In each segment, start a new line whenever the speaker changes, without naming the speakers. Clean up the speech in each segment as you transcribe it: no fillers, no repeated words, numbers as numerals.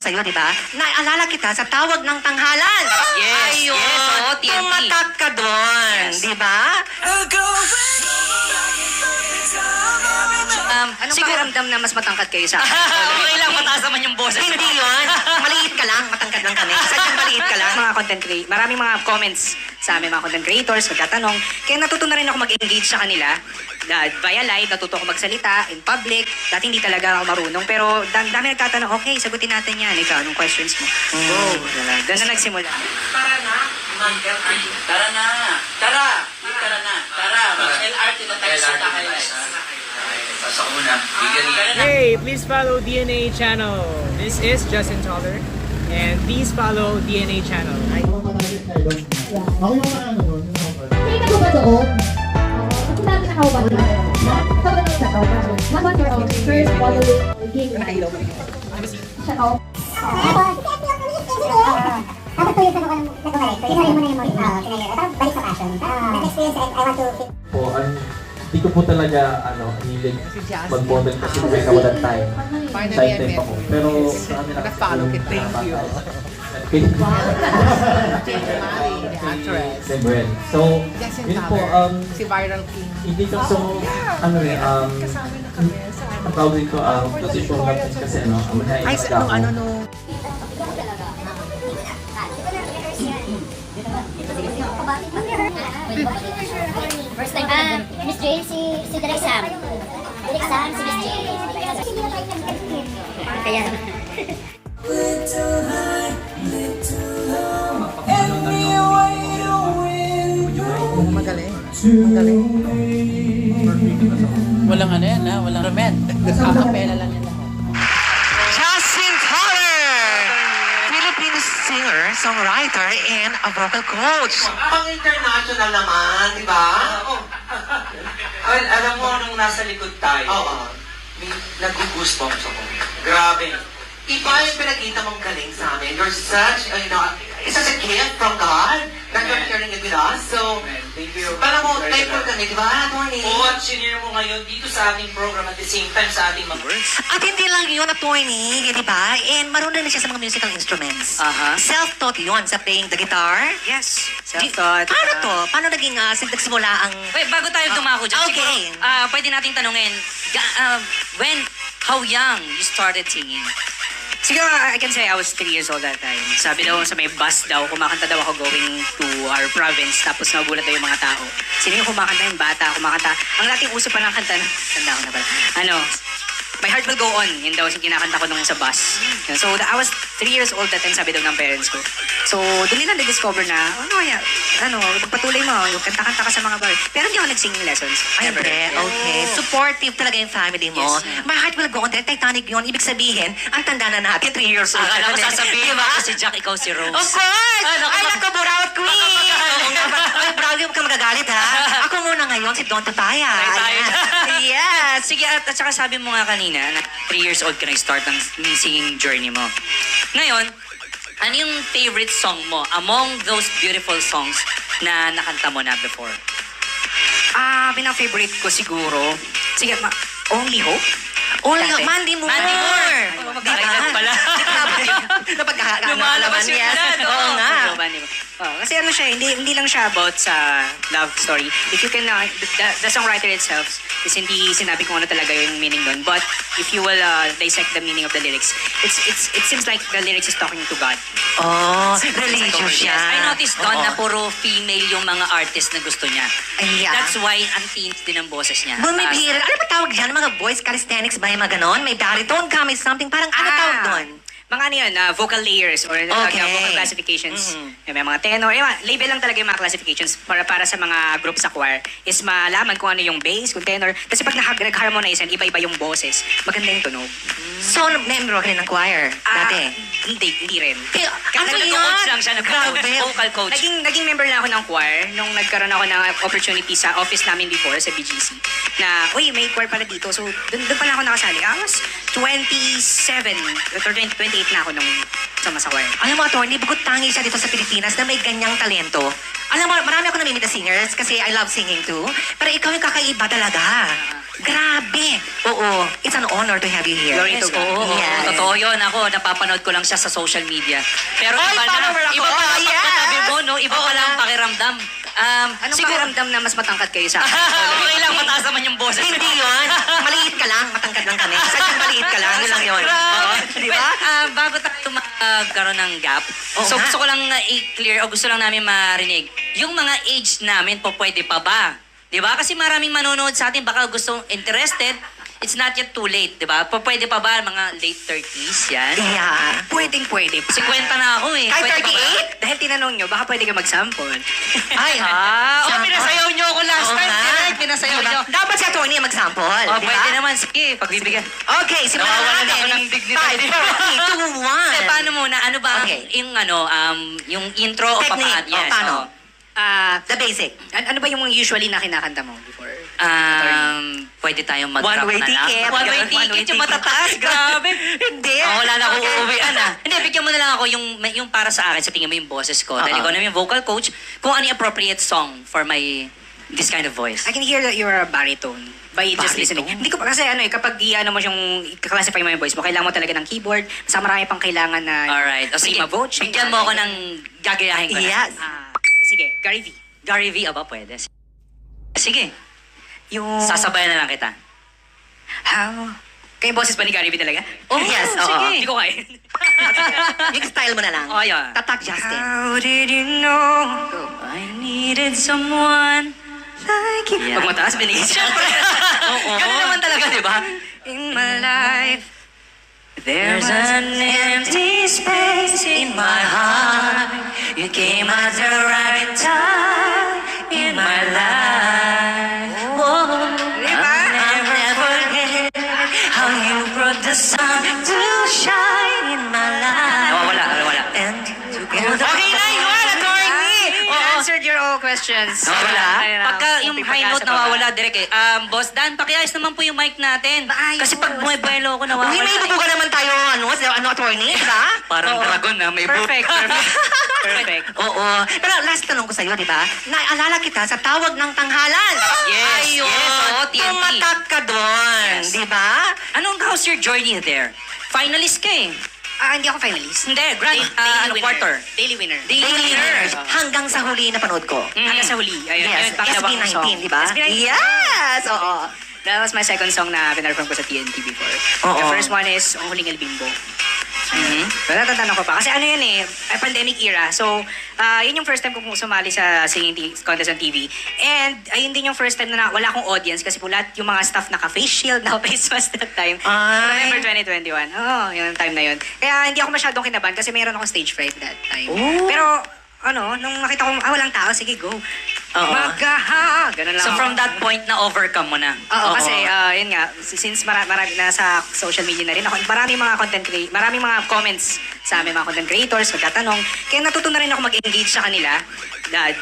sa'yo, di ba? Naalala kita sa tawag ng tanghalan.
Yes,
Ayun,
yes, oo, TNT.
tumatak ka doon,
Yes.
di ba?
Anong
Siguro,
pakiramdam na mas matangkad kayo sa akin?
okay lang, mataas naman yung boses.
Hindi yun. Maliit ka lang, matangkad lang kami. Sadyang maliit ka lang.
Mga content creators, maraming mga comments sa amin, mga content creators, nagtatanong. Kaya natuto na rin ako mag-engage sa kanila. Via live, natuto ako magsalita in public. Dati hindi talaga ako marunong. Pero dami nagtatanong, okay, sagutin natin yan. Ikaw, anong questions mo? Go. Doon na nagsimula.
Tara na, Mangel. Tara na. Tara. Tara na. Tara. LRT na tayo sa highlights.
Sa una,
Hey, please follow DNA channel. This is Justin Toller, and please follow DNA channel.
Ako yung ano nun.
Hindi ka ba doon? Kasi dati nakahubad na. Sobrang sa to. Naman your own first following game. Siya to.
Tapos 2 years ago ko nagkabalik. So, inurin mo na yung kinayo. Tapos balik sa passion. Next experience, I want to fit.
Po, hindi ko po talaga hilig mag-model kasi may kawalan time. Side time ako. Pero sa amin
Na-follow kita. Thank you.
Librel. So, yun po,
Si Viral King.
hindi ko so, ang tawag dito, posisyon natin kasi
Ay, ano no.
First time Miss Jane, si Direk Sam. Direk Sam, si Miss Jane. Kaya
Magaling. Magaling. Walang ano yan, ha? Walang remed. Kakapela lang yan.
Justin Toller! Filipino singer, songwriter, and a vocal coach.
Pang international naman, di ba? Well, alam mo, nung nasa likod tayo, may nag-goosebumps ako. Grabe. Iba yung pinakita mong galing sa amin. You're such, it's such a gift from God that you're sharing it with us. So, thank you. Parang mo, thankful kami, di ba, Tony?
Oo, at sinire mo ngayon dito sa ating program at the same time sa ating mga words.
At hindi lang yun, attorney, di ba? And marunong na siya sa mga musical instruments. Self-taught yun sa playing the guitar.
Yes. Self-taught.
Paano to? Paano naging nagsimula ang...
Wait, bago tayo dumako dyan,
Okay.
siguro, pwede nating tanungin, how young you started singing?
Siguro, I can say I was 3 years old that time. Sabi daw sa may bus daw, kumakanta daw ako going to our province. Tapos nagulat daw yung mga tao. Sino yung kumakanta yung bata, kumakanta. Ang dating uso pa ng kanta, tanda ko na pala. My Heart Will Go On. Yun daw yung kinakanta ko nung sa bus. Yun. So, I was 3 years old that time, sabi daw ng parents ko. So, doon nila na-discover na, magpatuloy mo, yung kanta-kanta ka sa mga bar. Pero hindi ako nag-singing lessons.
Ay,
Never.
hindi. Okay. Supportive talaga yung family mo.
Yes, ma'am.
My Heart Will Go On. Titanic yun. Ibig sabihin, ang tanda na natin, 3 years old.
Akala ko
ka na.
sasabihin
Diba?
ako si Jack, ikaw si Rose.
Of course! Ay, naku, Burawat Queen! Oo nga ba? Ay, Bravi, huwag ka magagalit, ha? Ako muna ngayon, si Don Tutaya. Ayan.
Yes! Sige, at saka sabi mo nga kanina, na 3 years old ka na-start ng singing journey mo. Ngayon, ano yung favorite song mo among those beautiful songs na nakanta mo na before?
Pinaka-favorite ko siguro, sige, Only Hope.
Only
Dati.
Mandy Moore.
Mandy Moore.
Diba?
Magkakailan pala. Lumalabas yung edad, oo.
Oo nga.
Kasi siya, hindi lang siya about sa love story. If you can, the songwriter itself is hindi sinabi kung ano talaga yung meaning doon. But if you will dissect the meaning of the lyrics, it seems like the lyrics is talking to God.
Oh, religious siya.
Yes, I noticed doon na puro female yung mga artist na gusto niya.
Ayan.
That's why ang teens din ang boses niya.
Bumibira. Ano ba tawag dyan? Mga voice calisthenics ba yung mga ganon? May baritone ka, may something. Parang ano tawag doon?
Mga ano yun, vocal layers or
Okay.
vocal classifications. May mga tenor, label lang talaga yung mga classifications para sa mga group sa choir is malaman kung ano yung bass, kung tenor. Kasi pag nag-harmonize yan, iba-iba yung boses. Maganda yung tunog.
So, member ka rin ng choir dati.
Hindi rin.
Kaya, ano
Nag-coach
yan?
lang siya,
Grabe.
vocal coach.
Naging member na ako ng choir nung nagkaroon ako ng opportunity sa office namin before sa BGC na, uy, may choir pala dito. So, doon pala ako nakasali. I was 27 or 28 na ako nung sa Masakwar.
Alam mo, attorney, bukod tangi siya dito sa Pilipinas na may ganyang talento. Alam mo, marami ako namimita singers kasi I love singing too. Pero ikaw yung kakaiba talaga. Grabe. Oo, it's an honor to have you here.
Glory to God.
Oo,
Yes.
totoo yun. Ako, napapanood ko lang siya sa social media. Pero
Oy,
iba na.
follower ako.
Iba pala ang
Yes.
pagkatabi mo, no? Iba pala ang pakiramdam.
Anong pakiramdam na mas matangkad kayo sa akin?
Okay lang, mataas naman yung boses.
Hindi yun. Maliit ka lang, matangkad lang kami. Sadyang maliit ka lang, yun lang yun. Oo, di ba?
Bago tayo magkaroon ng gap,
Oo
so
nga.
gusto ko lang i-clear o gusto lang namin marinig, yung mga age namin po pwede pa ba? Di ba? Kasi maraming manonood sa atin, baka gusto interested, it's not yet too late, di ba? Pwede pa ba mga late 30s yan?
Yeah.
Pwede.
50 na ako eh.
Kahit
Pwede pa ba?
38?
Dahil tinanong nyo, baka pwede ka mag-sample.
Ay,
Pinasayaw nyo ako last
Oo
time.
nga.
Direct, pinasayaw
Diba?
nyo.
Dapat si attorney ang mag-sample,
Oh,
di ba?
pwede naman. Sige, pagbibigyan.
Okay, simulan
Nawawalan
natin.
ako ng dignity.
5, 4, 3, 2, 1.
Kasi paano muna? Ano ba
Okay.
yung intro o
Technique.
papaat? Yes,
Paano?
oo.
The basic.
Ano ba yung usually na kinakanta mo before?
Pwede tayong mag
One-way
na lang.
ticket.
One-way
One-way
ticket, yung
ticket.
matataas. Grabe.
Hindi.
Wala na akong
Okay.
uuwian Hindi, bigyan mo na lang ako yung para sa akin, sa tingin mo yung boses ko. Dahil
Oo.
ikaw naman yung vocal coach, kung ano yung appropriate song for this kind of voice.
I can hear that you're a baritone by just
Baritone?
listening. Hindi ko kasi kapag ano mo yung i-classify mo yung voice mo, kailangan mo talaga ng keyboard, basta marami pang kailangan na
Alright. O sige,
vote.
bigyan mo ako ng gagayahin ko na.
Yes.
Sige, Gary V.
Gary V, aba pwede. Sige,
Yung...
sasabayan na lang kita.
How? Kayo boses ba ni Gary V talaga?
Oh, yes, oo.
sige.
Hindi ko kaya.
Yung style mo na lang.
Oh, yeah.
Tatak Justin.
How did you know
I needed someone like you.
Pag mataas, binigay siya.
Ganun naman talaga, di ba?
In my life,
There's an empty space in my heart. You came at the right time in my life. Whoa, I'll never forget how you brought the sun to shine in my life. Wala. And together.
Okay na yun, attorney!
You answered your all questions.
Nawawala?
Ayun na.
Pagka yung high note nawawala, direct eh. Boss Dan, pakiayos naman po yung mic natin.
Maayos.
Kasi pag bumibuelo ako, nawawala.
Uy, may bubuga naman tayo, attorney, di ba?
Parang
Oo.
dragon na may book.
Perfect.
Oo. Pero last tanong ko sa'yo, di ba? Naalala kita sa tawag ng tanghalan.
Yes,
Ayun.
yes, oo, TNT.
Tumatak ka doon,
Yes.
di ba?
How's your journey there? Finalist ka eh.
Hindi ako finalist.
Hindi, grand,
Daily winner.
quarter.
Daily winner.
Daily winner.
Hanggang sa huli na panood ko.
Hanggang sa huli. Ayun,
Yes,
yun, pangalawa kong song.
SB19, di ba?
SB19.
Yes! Oo.
That was my second song na pinarform ko sa TNT before.
Oo.
The first one is Ang Huling El Bimbo. Pero natatanda ko pa. Kasi ano yun pandemic era. So, yun yung first time ko sumali sa singing contest on TV. And ayun din yung first time na wala akong audience kasi po lahat yung mga staff naka-face shield, naka-face mask that time.
Ay.
November 2021. yung time na yun. Kaya hindi ako masyadong kinabahan kasi mayroon akong stage fright that time.
Oh.
Pero, nung nakita ko, walang tao, sige, go. Magaha! Ganun lang
So
ako.
from that point na overcome mo na.
Oo, kasi yun nga, since marami nasa social media na rin ako, maraming mga comments sa amin, mga content creators, magtatanong. Kaya natuto na rin ako mag-engage sa kanila.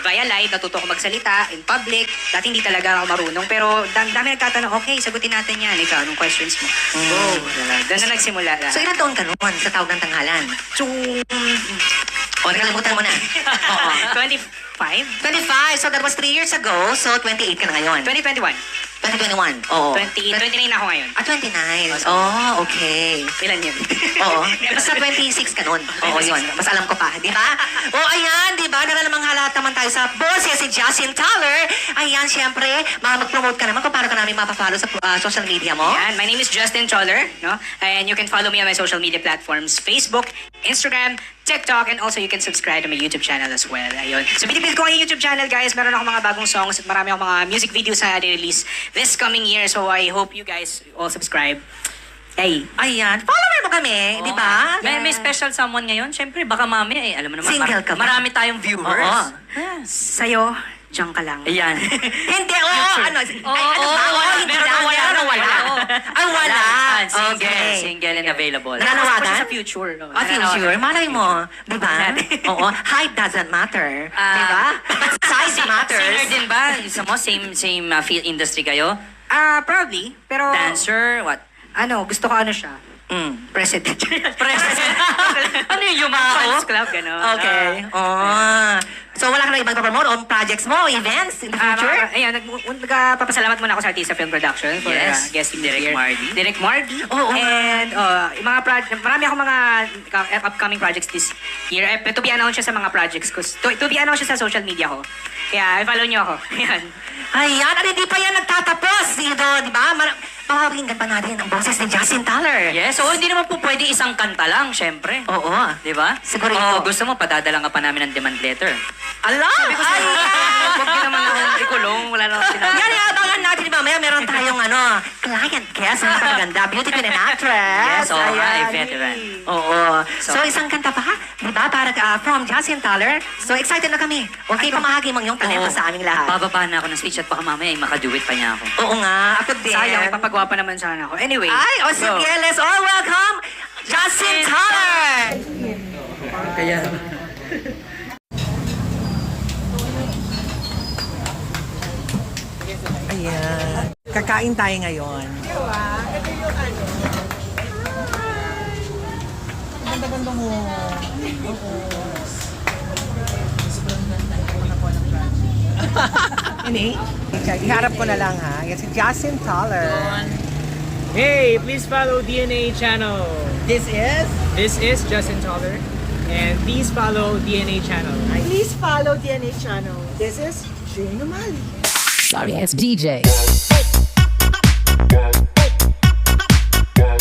Via live, natuto ako magsalita in public. Dati hindi talaga ako marunong, pero dami nagtatanong, okay, sagutin natin yan. Ikaw, anong questions mo? Go. Doon na nagsimula.
So, ilang taon ka noon sa tawag ng tanghalan?
So,
O, nakalimutan mo na. Oo.
25?
25. So, that was 3 years ago. So, 28 ka na ngayon.
2021.
2021. Oo.
29 na ako ngayon.
29. Oh, okay.
Ilan yun?
Oo. Basta 26 ka nun. Oo, yun. Mas alam ko pa, di ba? O, ayan, di ba? Naralamang halata naman tayo sa boses si Justin Toller. Ayan, syempre, mag-promote ka naman kung paano ka namin mapafollow sa social media mo.
Yan, my name is Justin Choller, no? And you can follow me on my social media platforms, Facebook, Instagram, TikTok, and also you can subscribe to my YouTube channel as well. Ayun. So, binibig ko ang YouTube channel, guys. Meron ako mga bagong songs at marami ako mga music videos na i-release this coming year. So, I hope you guys all subscribe. Hey.
Ayan, follower mo kami, di ba?
May special someone ngayon. Siyempre, baka mami, alam mo naman,
Single ka ba?
marami tayong viewers.
Oo.
Sa'yo, diyan ka lang.
Ayan.
Hindi, oo, ano? Ay, ano ba?
wala.
Hindi
Meron
lang,
na wala.
meron na wala. Ay, wala.
Single,
Okay.
single and available.
Nananawagan?
Sa future. No?
Future, malay mo, di ba? Oo, height doesn't matter, di ba? Size matters.
Singer din ba? Isa mo, same field industry kayo?
Probably. Pero,
Dancer, what?
gusto ko siya. President.
President. Ano yung
Fans club, gano'n.
Okay. So wala ka na ibang promote on projects mo, events in the future?
Ayun, nagpapasalamat muna ako sa Artista Film Production for
Yes.
guesting
Direk
here.
Mardy.
Direk Mardy.
Oo.
And yung mga marami akong mga upcoming projects this year. To be announced siya sa mga projects ko. To be announced siya sa social media ko. Kaya follow niyo ako. Ayan.
Ayan, at hindi pa yan nagtatapos. Dito, di ba? Pakinggan pa natin ang boses ni Justin Taller.
Yes, so hindi naman po pwede isang kanta lang, syempre.
Oo.
Di ba?
Siguro
O,
ito.
gusto mo, padadala ka pa namin ng demand letter.
Ala! Ayan!
Huwag niyo naman akong ikulong. Wala na akong sinabi.
Yan, iabangan natin, di ba? Meron tayong client guest na napakaganda. Beauty queen and actress.
Yes, oo nga,
Ayan.
veteran.
Oo. So, isang kanta pa, di ba? Para from Justin Taller. So, excited na kami. Okay, pamahagi mo yung talento sa aming lahat.
Bababa na ako ng stage at baka mamaya ay makaduet pa niya ako.
Oo nga, ako din.
Sayang, papagwapa naman sana ako. Anyway.
Ay, o sige, let's all welcome Justin Taller!
Ayan. Kakain tayo ngayon. Ganda-ganda mo. Ini, iharap ko na lang ha. Yan si Justin Taller.
Hey, please follow DNA channel.
This is?
This is Justin Taller. And please follow DNA channel.
Please follow DNA channel. This is Jane Umali.
Sorry, it's DJ.